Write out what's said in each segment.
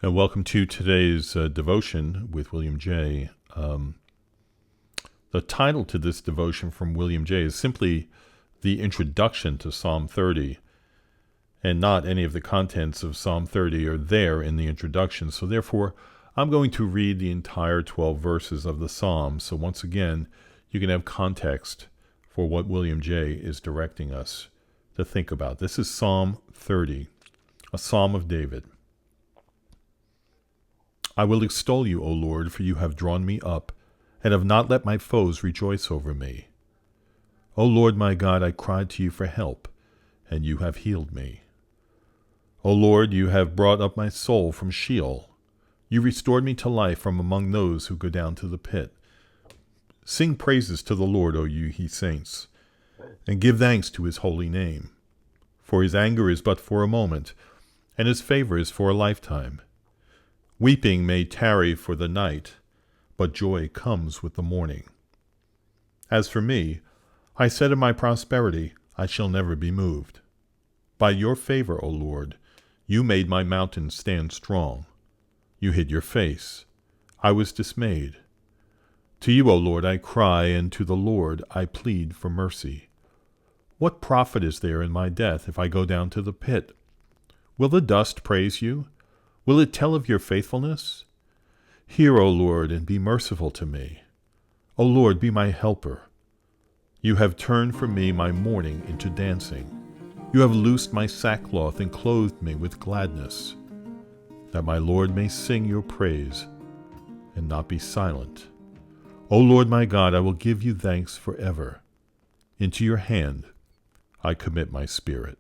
And welcome to today's devotion with William J. The title to this devotion from William J. is simply the introduction to Psalm 30, and not any of the contents of Psalm 30 are there in the introduction. So therefore, I'm going to read the entire 12 verses of the psalm. So once again, you can have context for what William J. is directing us to think about. This is Psalm 30, a psalm of David. I will extol you, O Lord, for you have drawn me up, and have not let my foes rejoice over me. O Lord my God, I cried to you for help, and you have healed me. O Lord, you have brought up my soul from Sheol. You restored me to life from among those who go down to the pit. Sing praises to the Lord, O you his saints, and give thanks to his holy name. For his anger is but for a moment, and his favor is for a lifetime. Weeping may tarry for the night, but joy comes with the morning. As for me, I said in my prosperity, I shall never be moved. By your favor, O Lord, you made my mountain stand strong. You hid your face. I was dismayed. To you, O Lord, I cry, and to the Lord I plead for mercy. What profit is there in my death if I go down to the pit? Will the dust praise you? Will it tell of your faithfulness? Hear, O Lord, and be merciful to me. O Lord, be my helper. You have turned for me my mourning into dancing. You have loosed my sackcloth and clothed me with gladness, that my Lord may sing your praise and not be silent. O Lord my God, I will give you thanks forever. Into your hand I commit my spirit.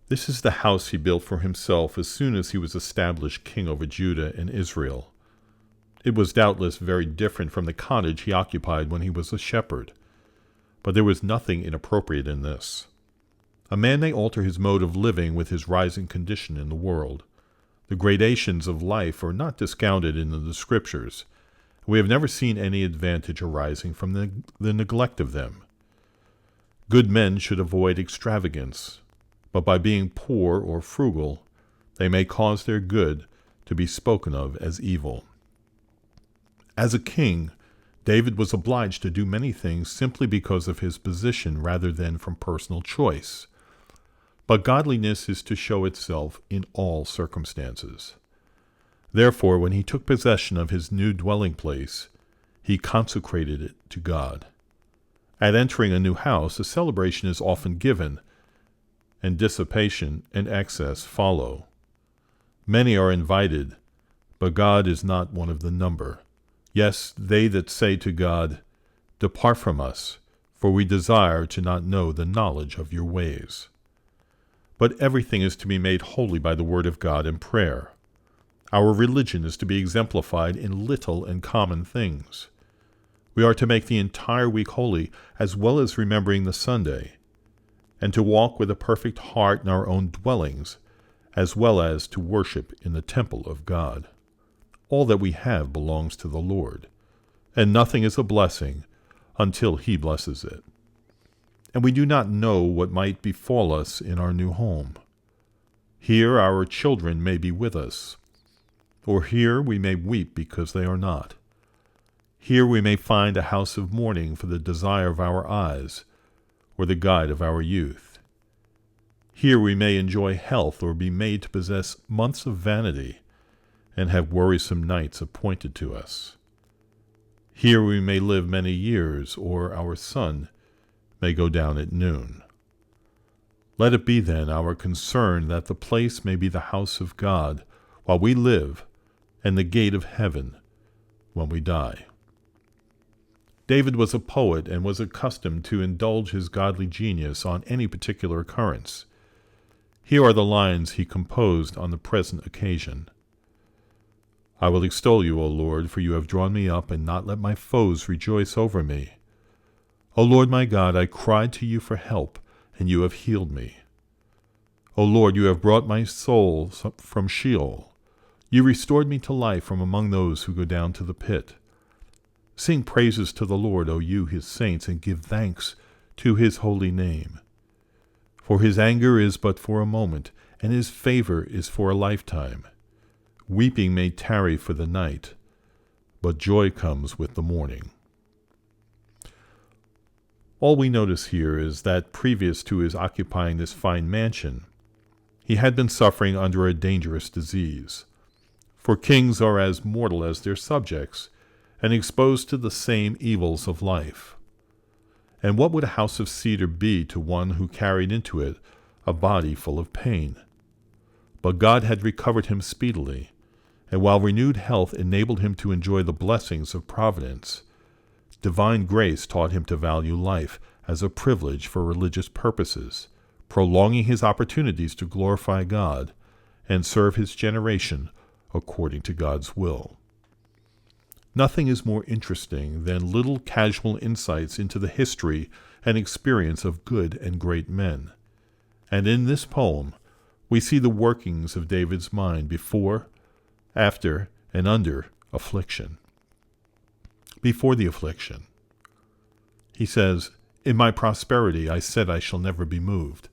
This is the house he built for himself as soon as he was established king over Judah and Israel. It was doubtless very different from the cottage he occupied when he was a shepherd, but there was nothing inappropriate in this. A man may alter his mode of living with his rising condition in the world. The gradations of life are not discounted in the Scriptures. We have never seen any advantage arising from the neglect of them. Good men should avoid extravagance, but by being poor or frugal, they may cause their good to be spoken of as evil. As a king, David was obliged to do many things simply because of his position rather than from personal choice. But godliness is to show itself in all circumstances. Therefore, when he took possession of his new dwelling place, he consecrated it to God. At entering a new house, a celebration is often given, and dissipation and excess follow. Many are invited, but God is not one of the number. Yes, they that say to God, Depart from us, for we desire to not know the knowledge of your ways. But everything is to be made holy by the word of God and prayer. Our religion is to be exemplified in little and common things. We are to make the entire week holy, as well as remembering the Sunday, and to walk with a perfect heart in our own dwellings, as well as to worship in the temple of God. All that we have belongs to the Lord, and nothing is a blessing until he blesses it. And we do not know what might befall us in our new home. Here our children may be with us, or here we may weep because they are not. Here we may find a house of mourning for the desire of our eyes, or the guide of our youth. Here we may enjoy health or be made to possess months of vanity and have worrisome nights appointed to us. Here we may live many years, or our sun may go down at noon. Let it be then our concern that the place may be the house of God while we live, and the gate of heaven when we die. David was a poet and was accustomed to indulge his godly genius on any particular occurrence. Here are the lines he composed on the present occasion. I will extol you, O Lord, for you have drawn me up and not let my foes rejoice over me. O Lord my God, I cried to you for help, and you have healed me. O Lord, you have brought my soul from Sheol. You restored me to life from among those who go down to the pit. Sing praises to the Lord, O you his saints, and give thanks to his holy name. For his anger is but for a moment, and his favor is for a lifetime. Weeping may tarry for the night, but joy comes with the morning. All we notice here is that previous to his occupying this fine mansion, he had been suffering under a dangerous disease. For kings are as mortal as their subjects, and exposed to the same evils of life. And what would a house of cedar be to one who carried into it a body full of pain? But God had recovered him speedily, and while renewed health enabled him to enjoy the blessings of providence, divine grace taught him to value life as a privilege for religious purposes, prolonging his opportunities to glorify God and serve his generation according to God's will. Nothing is more interesting than little casual insights into the history and experience of good and great men. And in this poem, we see the workings of David's mind before, after, and under affliction. Before the affliction, he says, "In my prosperity I said I shall never be moved.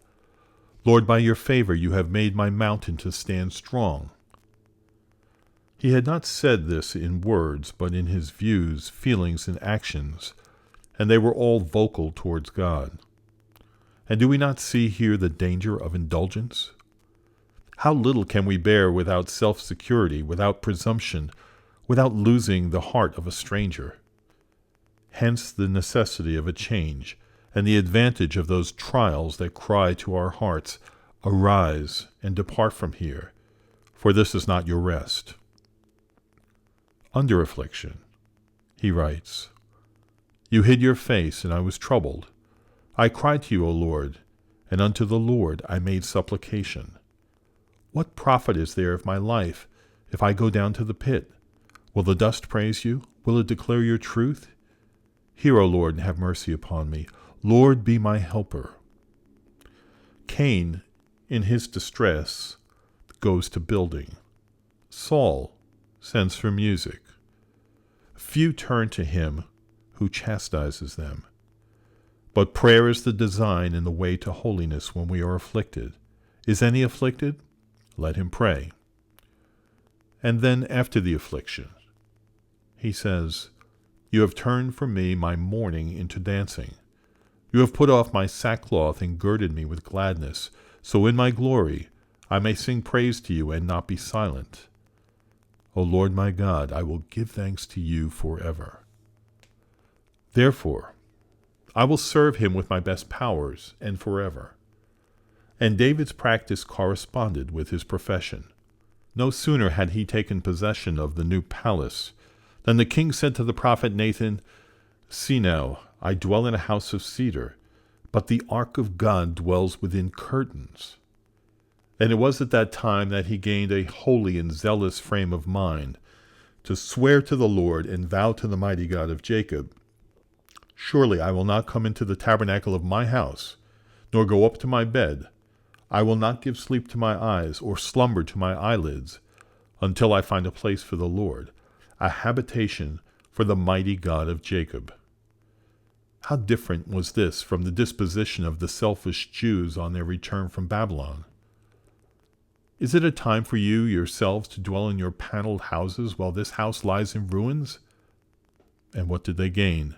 Lord, by your favor you have made my mountain to stand strong." He had not said this in words, but in his views, feelings, and actions, and they were all vocal towards God. And do we not see here the danger of indulgence? How little can we bear without self-security, without presumption, without losing the heart of a stranger? Hence the necessity of a change, and the advantage of those trials that cry to our hearts, "Arise, and depart from here, for this is not your rest." Under affliction, he writes, "You hid your face, and I was troubled. I cried to you, O Lord, and unto the Lord I made supplication. What profit is there of my life if I go down to the pit? Will the dust praise you? Will it declare your truth? Hear, O Lord, and have mercy upon me. Lord, be my helper." Cain, in his distress, goes to building. Saul sends for music. Few turn to him who chastises them. But prayer is the design and the way to holiness when we are afflicted. Is any afflicted? Let him pray. And then after the affliction, he says, "You have turned from me my mourning into dancing. You have put off my sackcloth and girded me with gladness, so in my glory I may sing praise to you and not be silent. O Lord my God, I will give thanks to you forever. Therefore, I will serve him with my best powers and forever." And David's practice corresponded with his profession. No sooner had he taken possession of the new palace than the king said to the prophet Nathan, "See now, I dwell in a house of cedar, but the ark of God dwells within curtains." And it was at that time that he gained a holy and zealous frame of mind to swear to the Lord and vow to the mighty God of Jacob, "Surely I will not come into the tabernacle of my house, nor go up to my bed. I will not give sleep to my eyes, or slumber to my eyelids, until I find a place for the Lord, a habitation for the mighty God of Jacob." How different was this from the disposition of the selfish Jews on their return from Babylon? Is it a time for you yourselves to dwell in your paneled houses while this house lies in ruins? And what did they gain?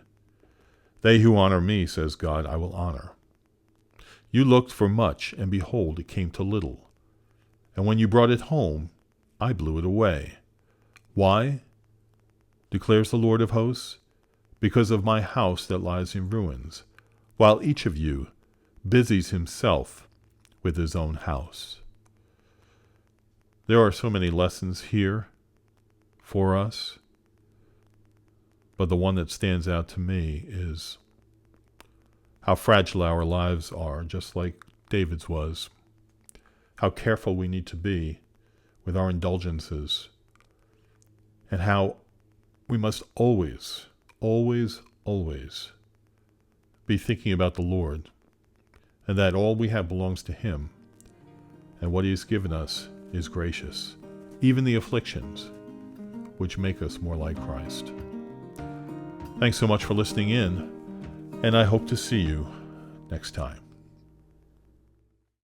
"They who honor me, says God, I will honor." You looked for much, and behold, it came to little. And when you brought it home, I blew it away. Why? Declares the Lord of hosts, because of my house that lies in ruins, while each of you busies himself with his own house. There are so many lessons here for us, but the one that stands out to me is how fragile our lives are, just like David's was. How careful we need to be with our indulgences, and how we must always, always, always be thinking about the Lord, and that all we have belongs to Him, and what He has given us is gracious, even the afflictions, which make us more like Christ. Thanks so much for listening in, and I hope to see you next time.